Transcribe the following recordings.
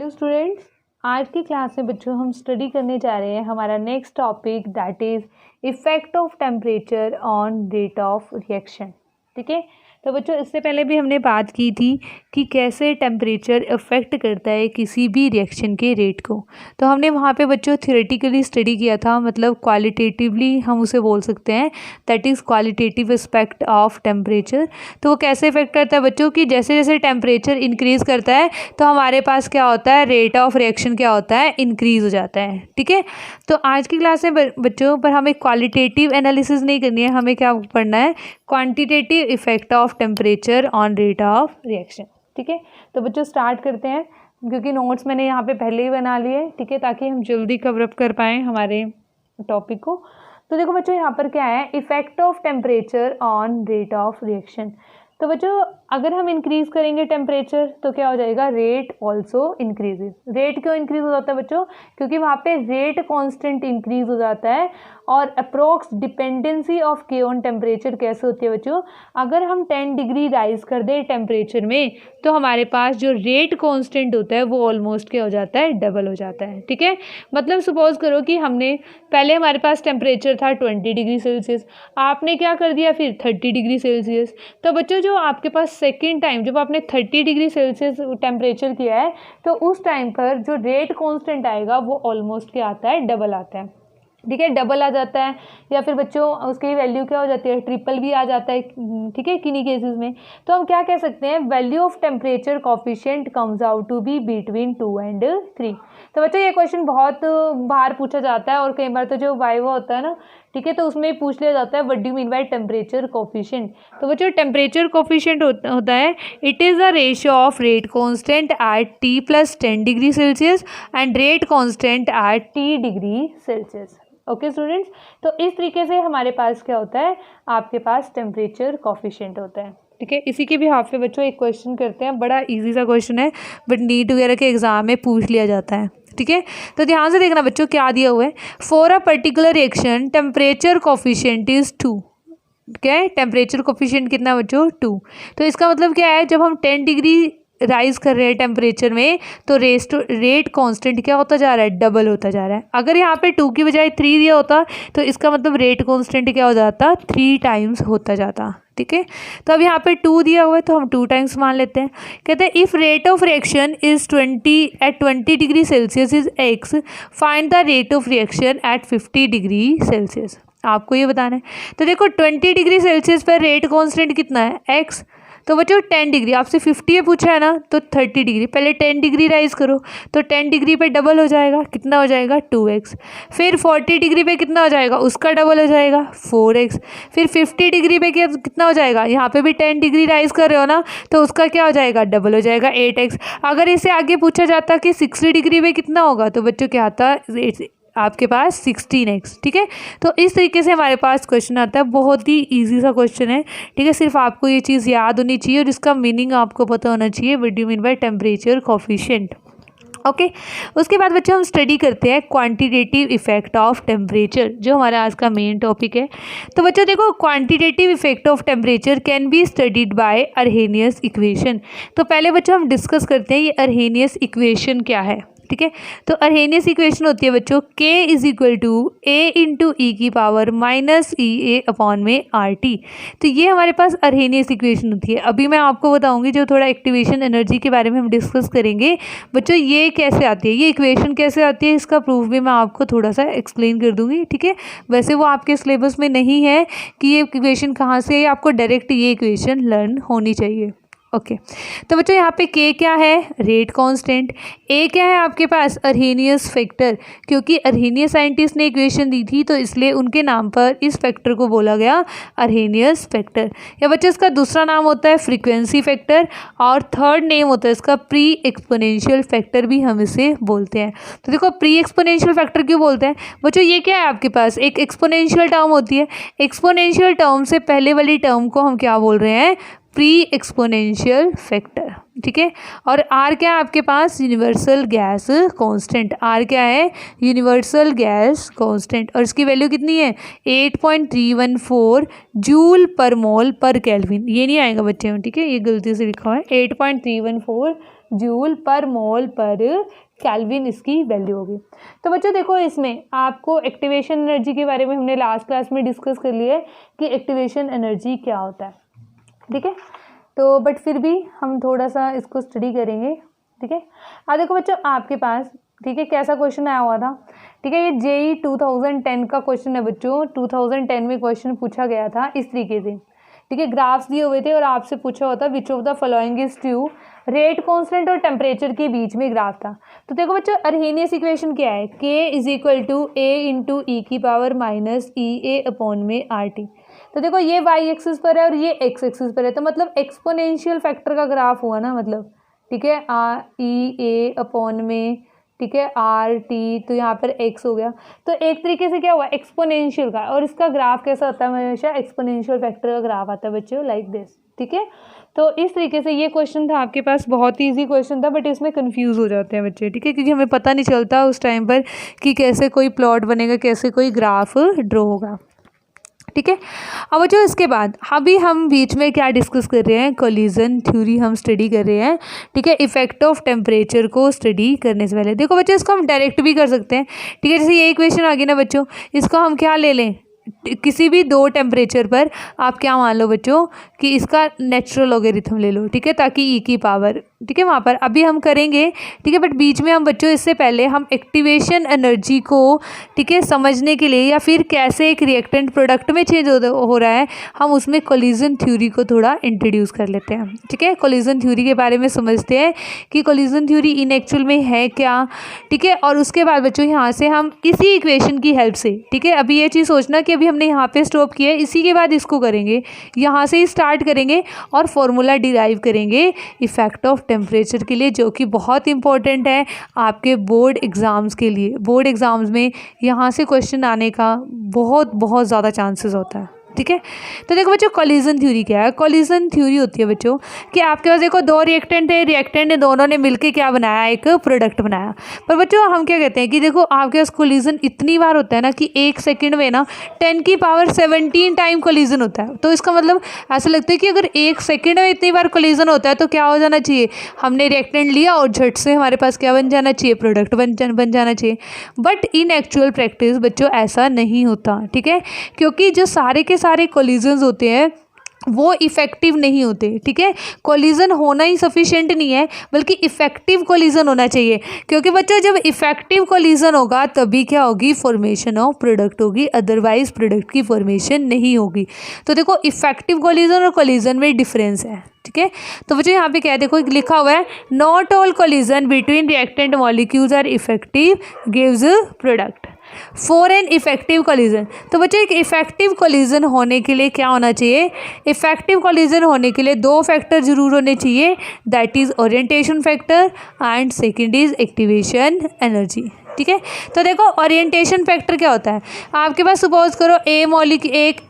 Hello students, आज की class में बच्चों हम स्टडी करने जा रहे हैं हमारा next topic that is effect of temperature on rate of reaction. ठीक है, तो बच्चों इससे पहले भी हमने बात की थी कि कैसे टेम्परेचर अफेक्ट करता है किसी भी रिएक्शन के रेट को। तो हमने वहाँ पे बच्चों थ्योरेटिकली स्टडी किया था, मतलब क्वालिटेटिवली हम उसे बोल सकते हैं, that is qualitative aspect of temperature. तो वो कैसे इफेक्ट करता है बच्चों कि जैसे जैसे टेम्परेचर इंक्रीज़ करता है तो हमारे पास क्या होता है, रेट ऑफ रिएक्शन क्या होता है, इंक्रीज़ हो जाता है। ठीक है, तो आज की क्लास में बच्चों पर हमें क्वालिटेटिव एनालिसिस नहीं करनी है, हमें क्या पढ़ना है, quantitative effect of temperature on rate of reaction. ठीक है, तो बच्चों स्टार्ट करते हैं, क्योंकि नोट्स मैंने यहाँ पे पहले ही बना लिए। ठीक है, ताकि हम जल्दी कवर अप कर पाएँ हमारे टॉपिक को। तो देखो बच्चों, यहाँ पर क्या है, effect of temperature on rate of reaction. तो बच्चों अगर हम इंक्रीज़ करेंगे टेम्परेचर तो क्या हो जाएगा, रेट ऑल्सो इंक्रीजेज। रेट क्यों इंक्रीज़ हो जाता है बच्चों, क्योंकि वहाँ पे रेट कांस्टेंट इंक्रीज़ हो जाता है। और अप्रोक्स डिपेंडेंसी ऑफ के ऑन टेम्परेचर कैसे होती है बच्चों, अगर हम 10 डिग्री राइज कर दें टेम्परेचर में तो हमारे पास जो रेट कांस्टेंट होता है वो ऑलमोस्ट क्या हो जाता है, डबल हो जाता है। ठीक है, मतलब सपोज करो कि हमने पहले हमारे पास टेम्परेचर था 20 डिग्री सेल्सियस, आपने क्या कर दिया फिर 30 डिग्री सेल्सियस। तो बच्चों जो आपके पास सेकेंड टाइम जब आपने 30 डिग्री सेल्सियस टेम्परेचर किया है तो उस टाइम पर जो रेट कांस्टेंट आएगा वो ऑलमोस्ट क्या आता है, डबल आता है। ठीक है, डबल आ जाता है, या फिर बच्चों उसकी वैल्यू क्या हो जाती है, ट्रिपल भी आ जाता है। ठीक है, किन्हीं केसेस में तो हम क्या कह सकते हैं, value of temperature coefficient comes out to be between 2 and 3। तो बच्चों ये क्वेश्चन बहुत बार पूछा जाता है और कई बार तो जो वाइवा होता है ना, ठीक है, तो उसमें पूछ लिया जाता है what do mean by temperature coefficient. तो बच्चों टेम्परेचर कोफिशिएंट होता है, it is the ratio of rate constant eight T + 10 degree Celsius and rate constant eight T degree Celsius. Okay students, तो इस तरीके से हमारे पास क्या होता है, आपके पास टेम्परेचर कोफिशिएंट होता है। ठीक है, इसी के भी हाफ पे बच्चों एक क्वेश्चन करते हैं, बड़ा इजी सा क्वेश्चन है बट नीट वगैरह के एग्जाम में पूछ लिया जाता है। ठीक है, तो ध्यान से देखना बच्चों क्या दिया हुआ है, for a particular reaction temperature coefficient is 2। क्या है, टेम्परेचर कोफिशिएंट कितना बच्चों, 2। तो इसका मतलब क्या है, जब हम 10 डिग्री राइज कर रहे हैं टेम्परेचर में तो रेट कांस्टेंट क्या होता जा रहा है, डबल होता जा रहा है। अगर यहाँ पे 2 की बजाय 3 दिया होता तो इसका मतलब रेट कांस्टेंट क्या हो जाता, 3 टाइम्स होता जाता। ठीक है, तो अब यहाँ पे 2 दिया हुआ है तो हम 2 टाइम्स मान लेते हैं। कहते हैं if rate of reaction is 20 degree Celsius is x, find the rate of reaction at 50 degree Celsius. आपको ये बताना है। तो देखो 20 डिग्री सेल्सियस पर रेट कांस्टेंट कितना है, x। तो बच्चों 10 डिग्री आपसे 50 है पूछा है ना, तो 30 डिग्री, पहले 10 डिग्री राइज करो तो 10 डिग्री पे डबल हो जाएगा, कितना हो जाएगा, 2x। फिर 40 डिग्री पे कितना हो जाएगा, उसका डबल हो जाएगा, 4x। फिर 50 डिग्री पे कितना हो जाएगा, यहाँ पे भी 10 डिग्री राइज कर रहे हो ना तो उसका क्या हो जाएगा, डबल हो जाएगा, 8x। अगर इसे आगे पूछा जाता कि 60 डिग्री पे कितना होगा तो बच्चों क्या आता, आपके पास 16x। ठीक है, तो इस तरीके से हमारे पास क्वेश्चन आता है, बहुत ही इजी सा क्वेश्चन है। ठीक है, सिर्फ आपको ये चीज़ याद होनी चाहिए और इसका मीनिंग आपको पता होना चाहिए, what do mean by temperature coefficient. Okay, उसके बाद बच्चों हम स्टडी करते हैं क्वांटिटेटिव इफेक्ट ऑफ टेम्परेचर, जो हमारा आज का मेन टॉपिक है। तो बच्चों देखो, quantitative effect of temperature can be studied by Arrhenius equation. तो पहले बच्चों हम डिस्कस करते हैं ये अर्हेनियस इक्वेशन क्या है। ठीक है, तो अर्हेनियस इक्वेशन होती है बच्चों K = A × E⁻⁸ तो ये हमारे पास अर्हेनियस इक्वेशन होती है। अभी मैं आपको बताऊंगी, जो थोड़ा एक्टिवेशन एनर्जी के बारे में हम डिस्कस करेंगे बच्चों, ये कैसे आती है, ये इक्वेशन कैसे आती है, इसका प्रूफ भी मैं आपको थोड़ा सा एक्सप्लेन कर दूंगी। ठीक है, वैसे वो आपके सिलेबस में नहीं है कि ये इक्वेशन कहाँ से है, आपको डायरेक्ट ये इक्वेशन लर्न होनी चाहिए। ओके, तो बच्चों यहाँ पे K क्या है, रेट कांस्टेंट, A क्या है आपके पास, अर्हेनियस फैक्टर, क्योंकि अर्हेनियस साइंटिस्ट ने इक्वेशन दी थी तो इसलिए उनके नाम पर इस फैक्टर को बोला गया अर्हेनियस फैक्टर। या बच्चों इसका दूसरा नाम होता है फ्रीक्वेंसी फैक्टर और थर्ड नेम होता है इसका प्री एक्सपोनेंशियल फैक्टर भी हम इसे बोलते हैं। तो देखो प्री एक्सपोनेंशियल फैक्टर क्यों बोलते हैं बच्चों, ये क्या है आपके पास, एक एक्सपोनेंशियल टर्म होती है, एक्सपोनेंशियल टर्म से पहले वाली टर्म को हम क्या बोल रहे हैं, प्री एक्सपोनेंशियल फैक्टर। ठीक है, और आर क्या है आपके पास, यूनिवर्सल गैस कांस्टेंट। आर क्या है, यूनिवर्सल गैस कांस्टेंट, और इसकी वैल्यू कितनी है, 8.314 जूल पर मोल पर केल्विन। ये नहीं आएगा बच्चे में, ठीक है, ये गलती से लिखा हुआ है, 8.314 जूल पर मोल पर केल्विन इसकी वैल्यू होगी। तो बच्चों देखो, इसमें आपको एक्टिवेशन एनर्जी के बारे में हमने लास्ट क्लास में डिस्कस कर लिया है कि एक्टिवेशन एनर्जी क्या होता है, ठीक है। तो बट फिर भी हम थोड़ा सा इसको स्टडी करेंगे, ठीक है। अब देखो बच्चों, आपके पास, ठीक है, कैसा क्वेश्चन आया हुआ था, ठीक है, ये JEE 2010 का क्वेश्चन है बच्चों। 2010 में क्वेश्चन पूछा गया था इस तरीके से, ठीक है। ग्राफ्स दिए हुए थे और आपसे पूछा होता which of the following is true, rate constant और टेम्परेचर के बीच में ग्राफ था। तो देखो बच्चों, अर्हेनियस इक्वेशन क्या है, K = A × E⁻⁸ तो देखो ये y एक्सिस पर है और ये x एक्सिस पर है, तो मतलब एक्सपोनेंशियल फैक्टर का ग्राफ हुआ ना, मतलब, ठीक है, E/A ठीक है, RT, तो यहाँ पर x हो गया। तो एक तरीके से क्या हुआ, एक्सपोनेंशियल का, और इसका ग्राफ कैसा होता है, हमेशा एक्सपोनेंशियल फैक्टर का ग्राफ आता है बच्चों, लाइक दिस, ठीक है। तो इस तरीके से ये क्वेश्चन था आपके पास, बहुत ही ईजी क्वेश्चन था, बट इसमें कंफ्यूज हो जाते हैं बच्चे, ठीक है, क्योंकि हमें पता नहीं चलता उस टाइम पर कि कैसे कोई प्लॉट बनेगा, कैसे कोई ग्राफ ड्रॉ होगा, ठीक है। अब जो इसके बाद अभी हम बीच में क्या डिस्कस कर रहे हैं, कोलिजन थ्योरी हम स्टडी कर रहे हैं, ठीक है। इफेक्ट ऑफ टेम्परेचर को स्टडी करने से पहले देखो बच्चों, इसको हम डायरेक्ट भी कर सकते हैं, ठीक है। जैसे ये इक्वेशन आ गई ना बच्चों, इसको हम क्या ले लें, किसी भी दो टेम्परेचर पर आप क्या मान लो बच्चों कि इसका नेचुरल लॉगरिथम ले लो, ठीक है, ताकि ई की पावर, ठीक है, वहाँ पर अभी हम करेंगे, ठीक है। बट बीच में हम बच्चों, इससे पहले हम एक्टिवेशन एनर्जी को, ठीक है, समझने के लिए, या फिर कैसे एक रिएक्टेंट प्रोडक्ट में चेंज हो रहा है, हम उसमें कोलिजन थ्योरी को थोड़ा इंट्रोड्यूस कर लेते हैं, ठीक है। कोलिजन थ्योरी के बारे में समझते हैं कि कोलिजन थ्योरी इन एक्चुअल में है क्या, ठीक है। और उसके बाद बच्चों यहाँ से हम इसी इक्वेशन की हेल्प से, ठीक है, अभी ये चीज़ सोचना कि अभी हमने यहाँ पे स्टॉप किया है, इसी के बाद इसको करेंगे, यहाँ से ही स्टार्ट करेंगे और फॉर्मूला डिराइव करेंगे इफेक्ट ऑफ टेम्परेचर के लिए, जो कि बहुत इंपॉर्टेंट है आपके बोर्ड एग्ज़ाम्स के लिए। बोर्ड एग्ज़ाम्स में यहाँ से क्वेश्चन आने का बहुत बहुत ज़्यादा चांसेस होता है, ठीक है। तो देखो बच्चों, कोलिजन थ्योरी क्या है, कोलिजन थ्योरी होती है बच्चों कि आपके पास देखो दो रिएक्टेंट है, रिएक्टेंट दोनों ने मिलकर क्या बनाया, एक प्रोडक्ट बनाया। पर बच्चों हम क्या कहते हैं कि देखो आपके पास कोलिजन इतनी बार होता है ना कि एक सेकंड में ना 10⁻17 टाइम कोलिजन होता है। तो इसका मतलब ऐसा लगता है कि अगर एक सेकेंड में इतनी बार कोलिजन होता है तो क्या हो जाना चाहिए, हमने रिएक्टेंट लिया और झट से हमारे पास क्या बन जाना चाहिए, प्रोडक्ट बन जाना चाहिए। बट इन एक्चुअल प्रैक्टिस बच्चों ऐसा नहीं होता, ठीक है, क्योंकि जो सारे के सारे कोलिजन्स होते हैं वो इफ़ेक्टिव नहीं होते, ठीक है। कोलिजन होना ही सफिशिएंट नहीं है, बल्कि इफ़ेक्टिव कोलिजन होना चाहिए, क्योंकि बच्चों जब इफ़ेक्टिव कोलिजन होगा तभी क्या होगी, फॉर्मेशन ऑफ प्रोडक्ट होगी, अदरवाइज प्रोडक्ट की फॉर्मेशन नहीं होगी। तो देखो इफ़ेक्टिव कोलिजन और कोलिजन में डिफरेंस है, ठीक है। तो बच्चों यहाँ पे क्या है, देखो लिखा हुआ है, not all collision between reactant molecules are effective gives product for an effective collision. तो बच्चों एक इफेक्टिव कोलिजन होने के लिए क्या होना चाहिए, इफेक्टिव कोलिजन होने के लिए दो फैक्टर जरूर होने चाहिए, that is orientation factor and second is activation energy, ठीक है। तो देखो ओरिएंटेशन फैक्टर क्या होता है, आपके पास सपोज करो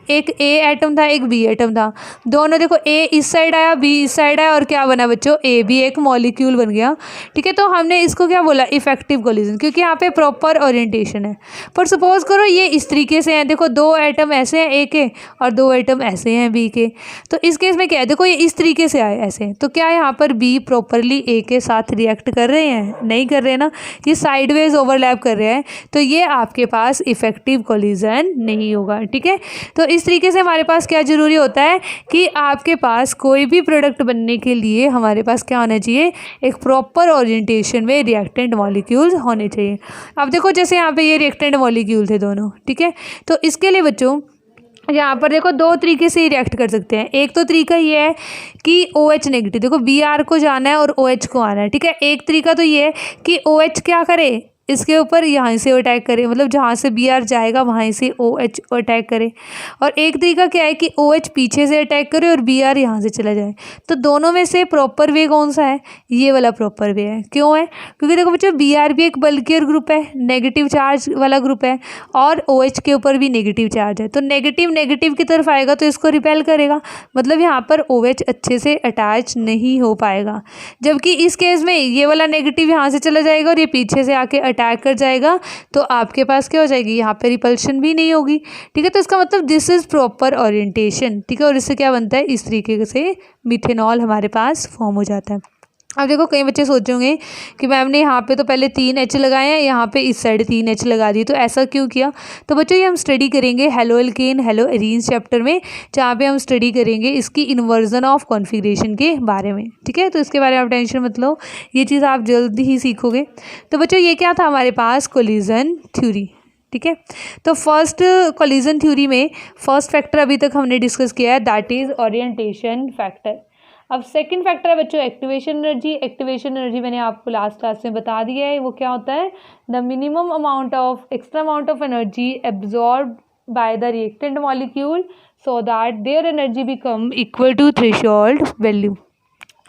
एक ए एटम था, एक बी एटम था, दोनों देखो ए इस साइड आया, बी इस साइड आया, और क्या बना बच्चों, ए भी एक मॉलिक्यूल बन गया, ठीक है। तो हमने इसको क्या बोला, इफेक्टिव कोलिजन, क्योंकि यहाँ पे प्रॉपर ओरिएंटेशन है। पर सपोज करो ये इस तरीके से हैं, देखो दो एटम ऐसे हैं ए के और दो एटम ऐसे हैं बी के, तो इस केस में क्या है, देखो ये इस तरीके से आए ऐसे, तो क्या यहाँ पर बी प्रॉपरली ए के साथ रिएक्ट कर रहे हैं, नहीं कर रहे हैं ना, ये साइडवेज ओवरलैप कर रहे हैं, तो ये आपके पास इफेक्टिव कोलिजन नहीं होगा, ठीक है। तो इस तरीके से हमारे पास क्या जरूरी होता है कि आपके पास कोई भी प्रोडक्ट बनने के लिए हमारे पास क्या होना चाहिए, एक प्रॉपर ओरिएंटेशन में रिएक्टेंट मॉलिक्यूल्स होने चाहिए। अब देखो जैसे यहाँ पे ये रिएक्टेंट मॉलिक्यूल थे दोनों, ठीक है, तो इसके लिए बच्चों यहाँ पर देखो दो तरीके से ही रिएक्ट कर सकते हैं। एक तो तरीका ये है कि OH नेगेटिव, देखो Br को जाना है और OH को आना है, ठीक है। एक तरीका तो ये है कि OH क्या करे, इसके ऊपर यहाँ से अटैक करे, मतलब जहाँ से Br जाएगा वहाँ से OH अटैक करे, और एक तरीका क्या है कि OH पीछे से अटैक करे और Br यहाँ से चला जाए। तो दोनों में से प्रॉपर वे कौन सा है, ये वाला प्रॉपर वे है। क्यों है, क्योंकि देखो बच्चों Br भी एक बल्कियर ग्रुप है, नेगेटिव चार्ज वाला ग्रुप है, और OH के ऊपर भी नेगेटिव चार्ज है, तो नेगेटिव नेगेटिव की तरफ आएगा तो इसको रिपेल करेगा, मतलब यहाँ पर OH अच्छे से अटैच नहीं हो पाएगा। जबकि इस केस में ये वाला नेगेटिव यहाँ से चला जाएगा और ये पीछे से आके अटैक कर जाएगा, तो आपके पास क्या हो जाएगी, यहाँ पे रिपल्शन भी नहीं होगी, ठीक है। तो इसका मतलब दिस इज प्रॉपर ओरिएंटेशन, ठीक है। और इससे क्या बनता है, इस तरीके से मिथेनॉल हमारे पास फॉर्म हो जाता है। अब देखो कई बच्चे सोचेंगे कि मैम ने यहाँ पे तो पहले 3 H लगाए हैं, यहाँ पे इस साइड 3 H लगा दी, तो ऐसा क्यों किया। तो बच्चों ये हम स्टडी करेंगे halo alkane hello arenes chapter में, जहाँ पे हम स्टडी करेंगे इसकी इन्वर्जन ऑफ कॉन्फ़िगरेशन के बारे में, ठीक है। तो इसके बारे में आप टेंशन मत लो, ये चीज़ आप जल्दी ही सीखोगे। तो बच्चों ये क्या था हमारे पास, कोलिजन थ्योरी, ठीक है। तो फर्स्ट कोलिजन थ्योरी में फर्स्ट फैक्टर अभी तक हमने डिस्कस किया है, दैट इज़ ओरिएंटेशन फैक्टर। अब सेकंड फैक्टर है बच्चों एक्टिवेशन एनर्जी। एक्टिवेशन एनर्जी मैंने आपको लास्ट क्लास में बता दिया है, वो क्या होता है, the minimum amount of extra amount of energy absorb by the reactant molecule so that their energy become equal to threshold value.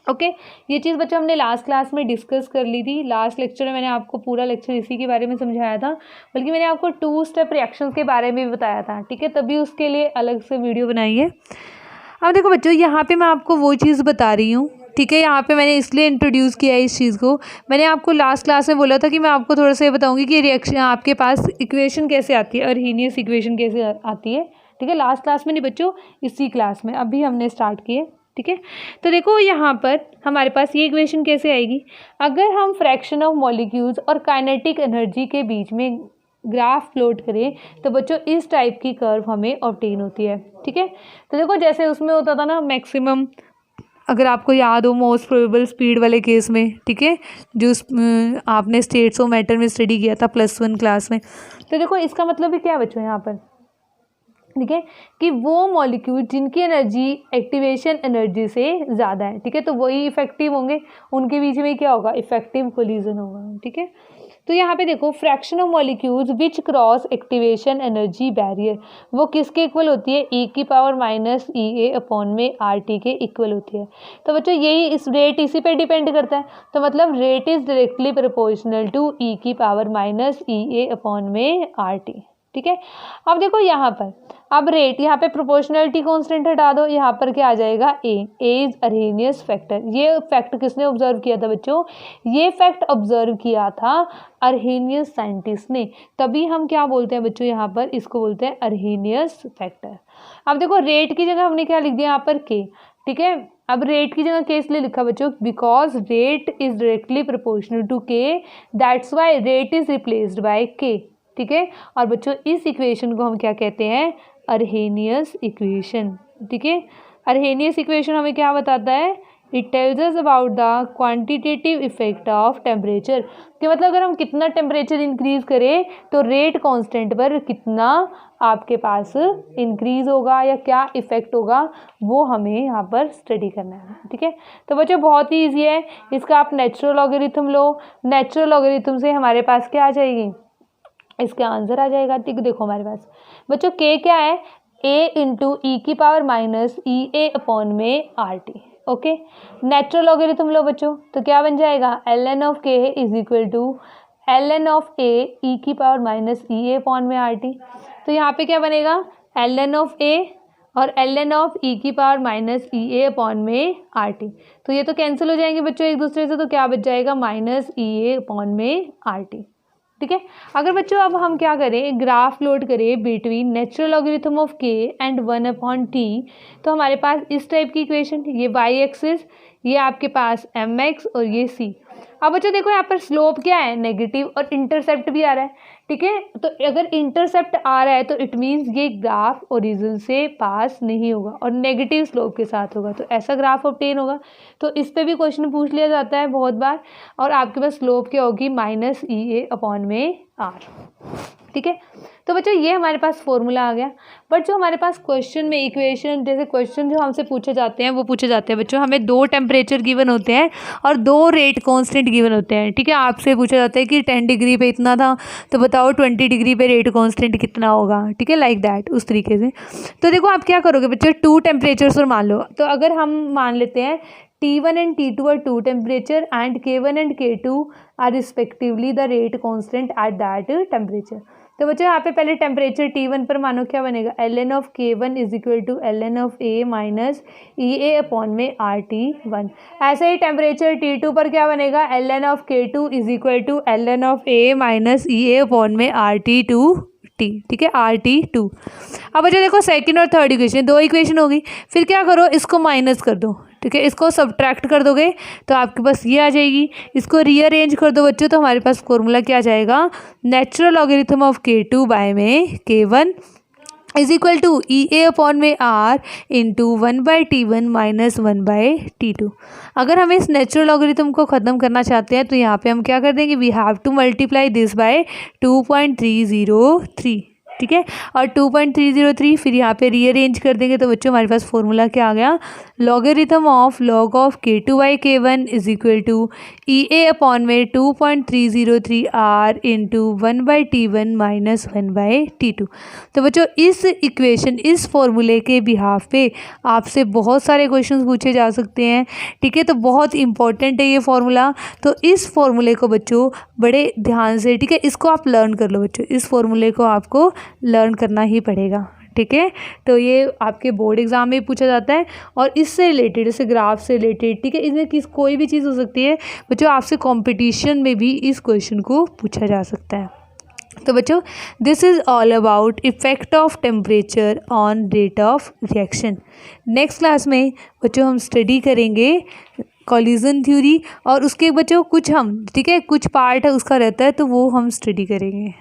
Okay ये चीज़ बच्चों हमने लास्ट क्लास में डिस्कस कर ली थी। लास्ट लेक्चर में मैंने आपको पूरा लेक्चर इसी के बारे में समझाया था, बल्कि मैंने आपको 2 स्टेप रिएक्शंस के बारे में भी बताया था, ठीक है। तभी उसके लिए अलग से वीडियो बनाई है। अब देखो बच्चों यहाँ पे मैं आपको वो चीज़ बता रही हूँ, ठीक है। यहाँ पे मैंने इसलिए इंट्रोड्यूस किया है इस चीज़ को, मैंने आपको लास्ट क्लास में बोला था कि मैं आपको थोड़ा सा ये बताऊँगी कि रिएक्शन आपके पास इक्वेशन कैसे आती है, अर्हीनियस इक्वेशन कैसे आती है, ठीक है। लास्ट क्लास में नहीं बच्चों, इसी क्लास में अभी हमने स्टार्ट किए, ठीक है। तो देखो यहाँ पर हमारे पास ये इक्वेशन कैसे आएगी, अगर हम फ्रैक्शन ऑफ मॉलिक्यूल्स और काइनेटिक एनर्जी के बीच में ग्राफ प्लॉट करें तो बच्चों इस टाइप की कर्व हमें ऑब्टेन होती है, ठीक है। तो देखो जैसे उसमें होता था ना मैक्सिमम, अगर आपको याद हो मोस्ट प्रोबेबल स्पीड वाले केस में, ठीक है, जो आपने स्टेट्स ऑफ मैटर में स्टडी किया था +1 क्लास में। तो देखो इसका मतलब भी क्या है बच्चों यहाँ पर, ठीक है, कि वो मॉलिक्यूल जिनकी एनर्जी एक्टिवेशन एनर्जी से ज़्यादा है, ठीक है, तो वही इफेक्टिव होंगे, उनके बीच में क्या होगा, इफेक्टिव कोलिजन होगा, ठीक है। तो यहाँ पे देखो fraction of molecules which cross activation energy barrier, वो किसके इक्वल होती है, e⁻⁻ अपॉन में RT के इक्वल होती है। तो बच्चों यही इस रेट इसी पे डिपेंड करता है, तो मतलब rate is directly proportional to e⁻⁻ upon में RT, ठीक है। अब देखो यहाँ पर, अब रेट यहाँ पे प्रोपोर्शनलिटी कांस्टेंट हटा दो, यहाँ पर क्या आ जाएगा, ए इज अर्हीनियस फैक्टर। ये फैक्ट किसने ऑब्जर्व किया था बच्चों, ये फैक्ट ऑब्जर्व किया था अर्हीनियस साइंटिस्ट ने, तभी हम क्या बोलते हैं बच्चों यहाँ पर, इसको बोलते हैं अर्हीनियस फैक्टर। अब देखो रेट की जगह हमने क्या लिख दिया यहाँ पर के, ठीक है। अब रेट की जगह के इसलिए लिखा बच्चों because rate is directly proportional to k, that's why rate is replaced by k, ठीक है। और बच्चों इस इक्वेशन को हम क्या कहते हैं, अर्हेनियस इक्वेशन, ठीक है। अर्हेनियस इक्वेशन हमें क्या बताता है, it tells us about the quantitative effect of temperature, कि मतलब अगर हम कितना टेम्परेचर इंक्रीज करें तो रेट कांस्टेंट पर कितना आपके पास इंक्रीज होगा या क्या इफेक्ट होगा, वो हमें यहाँ पर स्टडी करना है, ठीक है। तो बच्चों बहुत ही ईजी है, इसका आप नेचुरल लॉगरिथम लो, नेचुरल लॉगरिथम से हमारे पास क्या आ जाएगी, इसका आंसर आ जाएगा, ठीक। देखो हमारे पास बच्चों के क्या है, a इंटू e⁻⁻ अपॉन में RT, ओके। नेचुरल लॉगरिथम लो बच्चों, तो क्या बन जाएगा, ln of k is equal to ln of a e⁻⁻ upon में RT। तो यहाँ पे क्या बनेगा, ln ऑफ a और ln ऑफ e⁻⁻ अपॉन में RT, तो ये तो कैंसिल हो जाएंगे बच्चों एक दूसरे से, तो क्या बच जाएगा, -EA अपॉन में RT, ठीक है। अगर बच्चों अब हम क्या करें, ग्राफ लोड करें बिटवीन नेचुरल लॉगरिथम ऑफ के एंड 1/t, तो हमारे पास इस टाइप की इक्वेशन, ये y एक्सिस, ये आपके पास mx और ये c। अब बच्चों देखो यहाँ पर स्लोप क्या है, नेगेटिव, और इंटरसेप्ट भी आ रहा है, ठीक है। तो अगर इंटरसेप्ट आ रहा है तो इट मीन्स ये ग्राफ ओरिजिन से पास नहीं होगा और नेगेटिव स्लोप के साथ होगा, तो ऐसा ग्राफ ऑब्टेन होगा। तो इस पे भी क्वेश्चन पूछ लिया जाता है बहुत बार, और आपके पास स्लोप क्या होगी, -EA अपॉन में R, ठीक है। तो बच्चों ये हमारे पास फॉर्मूला आ गया। बट जो हमारे पास क्वेश्चन में इक्वेशन, जैसे क्वेश्चन जो हमसे पूछे जाते हैं वो पूछे जाते हैं बच्चों, हमें 2 टेम्परेचर गिवन होते हैं और 2 रेट कांस्टेंट गिवन होते हैं, ठीक है। आपसे पूछा जाता है कि 10 डिग्री पे इतना था, तो बताओ 20 डिग्री पे रेट कांस्टेंट कितना होगा, ठीक है, लाइक दैट, उस तरीके से। तो देखो आप क्या करोगे बच्चों, 2 टेम्परेचर्स और मान लो, तो अगर हम मान लेते हैं T1 and T2 are 2 temperature and K1 and K2 are respectively the rate constant at that temperature। तो बच्चों यहाँ पे पहले टेम्परेचर T1 पर मानो क्या बनेगा, ln of K1 is equal to ln of A minus EA upon में RT1। ऐसे ही टेम्परेचर T2 पर क्या बनेगा, ln of K2 is equal to ln of A minus EA upon में RT2, ठीक है, RT2। अब बच्चों देखो सेकंड और थर्ड इक्वेशन, 2 इक्वेशन होगी, फिर क्या करो, इसको माइनस कर दो, ठीक है, इसको सब्ट्रैक्ट कर दोगे तो आपके पास ये आ जाएगी। इसको रीअरेंज कर दो बच्चों तो हमारे पास फॉर्मूला क्या आ जाएगा, natural logarithm of K2 by में K1 is equal to EA upon में R into 1/T1 minus 1/T2। अगर हम इस नेचुरल लॉगरिथम को ख़त्म करना चाहते हैं तो यहाँ पे हम क्या कर देंगे, we have to multiply this by 2.303, ठीक है, और 2.303 फिर यहाँ पे रीअरेंज कर देंगे तो बच्चों हमारे पास फॉर्मूला क्या आ गया, logarithm of log of K2 by K1 is equal to EA upon में 2.303 R into 1/T1 minus 1/T2। तो बच्चों इस इक्वेशन, इस फॉर्मूले के बिहाफ पे आपसे बहुत सारे क्वेश्चंस पूछे जा सकते हैं, ठीक है, तो बहुत इंपॉर्टेंट है ये फार्मूला। तो इस फॉर्मूले को बच्चों बड़े ध्यान से, ठीक है, इसको आप लर्न कर लो बच्चों, इस फॉर्मूले को आपको लर्न करना ही पड़ेगा, ठीक है। तो ये आपके बोर्ड एग्जाम में पूछा जाता है और इससे रिलेटेड, जैसे ग्राफ से रिलेटेड, ठीक है, इसमें कोई भी चीज़ हो सकती है बच्चों, आपसे कंपटीशन में भी इस क्वेश्चन को पूछा जा सकता है। तो बच्चों this is all about effect of temperature on rate of reaction. Next class में बच्चों हम स्टडी करेंगे कॉलिजन थ्योरी और उसके बच्चों कुछ हम, ठीक है, कुछ पार्ट है उसका रहता है तो वो हम स्टडी करेंगे।